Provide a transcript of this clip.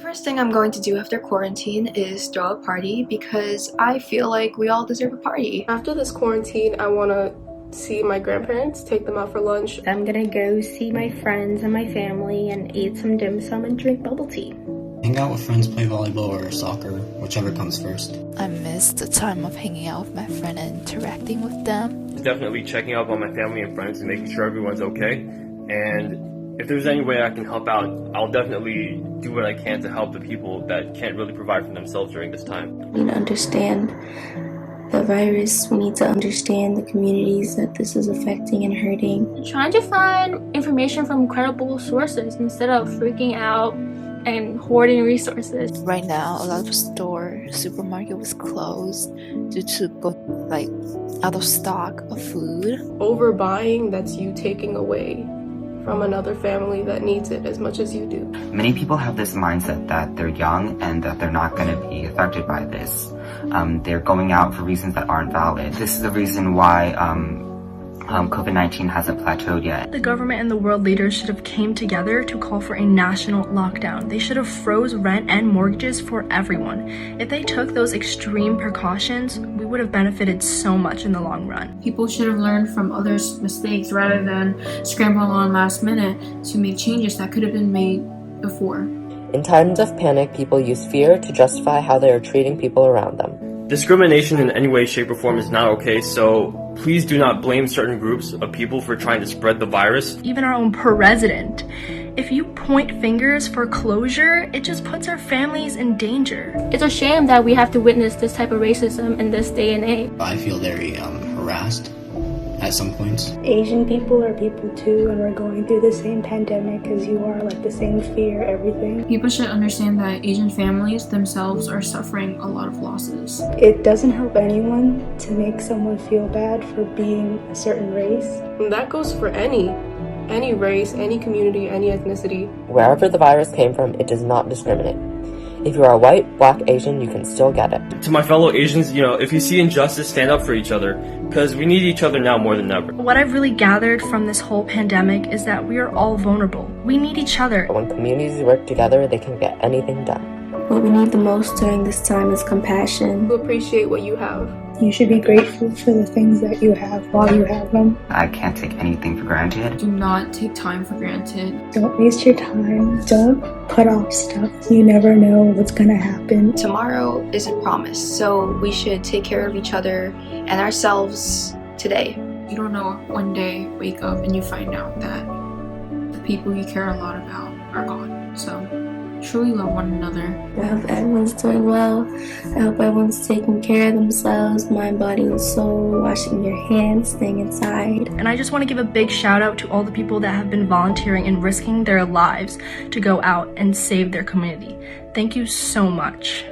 first thing I'm going to do after quarantine is throw a party because I feel like we all deserve a party. After this quarantine, I want to see my grandparents, take them out for lunch. I'm gonna go see my friends and my family and eat some dim sum and drink bubble tea. Hang out with friends, play volleyball or soccer, whichever comes first. I miss the time of hanging out with my friend and interacting with them. Definitely checking up on my family and friends and making sure everyone's okay. And if there's any way I can help out, I'll definitely do what I can to help the people that can't really provide for themselves during this time. We need to understand the virus. We need to understand the communities that this is affecting and hurting. Trying to find information from credible sources instead of freaking out and hoarding resources. Right now, a lot of supermarket was closed due to out of stock of food. Overbuying, that's you taking away from another family that needs it as much as you do. Many people have this mindset that they're young and that they're not going to be affected by this. They're going out for reasons that aren't valid. This is the reason why COVID-19 hasn't plateaued yet. The government and the world leaders should have came together to call for a national lockdown. They should have froze rent and mortgages for everyone. If they took those extreme precautions, we would have benefited so much in the long run. People should have learned from others' mistakes rather than scrambling on last minute to make changes that could have been made before. In times of panic, people use fear to justify how they are treating people around them. Discrimination in any way, shape, or form is not okay, so please do not blame certain groups of people for trying to spread the virus. Even our own president. If you point fingers for closure, it just puts our families in danger. It's a shame that we have to witness this type of racism in this day and age. I feel very harassed at some points. Asian people are people too, and we're going through the same pandemic as you are, like the same fear, everything. People should understand that Asian families themselves are suffering a lot of losses. It doesn't help anyone to make someone feel bad for being a certain race. And that goes for any race, any community, any ethnicity. Wherever the virus came from, it does not discriminate. If you are white, black, Asian, you can still get it. To my fellow Asians, if you see injustice, stand up for each other, because we need each other now more than ever. What I've really gathered from this whole pandemic is that we are all vulnerable. We need each other. When communities work together, they can get anything done. What we need the most during this time is compassion. To appreciate what you have. You should be grateful for the things that you have while you have them. I can't take anything for granted. Do not take time for granted. Don't waste your time. Don't put off stuff. You never know what's gonna happen. Tomorrow isn't promised, so we should take care of each other and ourselves today. You don't know, one day wake up and you find out that the people you care a lot about are gone. So truly love one another. I hope everyone's doing well. I hope everyone's taking care of themselves, mind, body, and soul, washing your hands, staying inside. And I just want to give a big shout out to all the people that have been volunteering and risking their lives to go out and save their community. Thank you so much.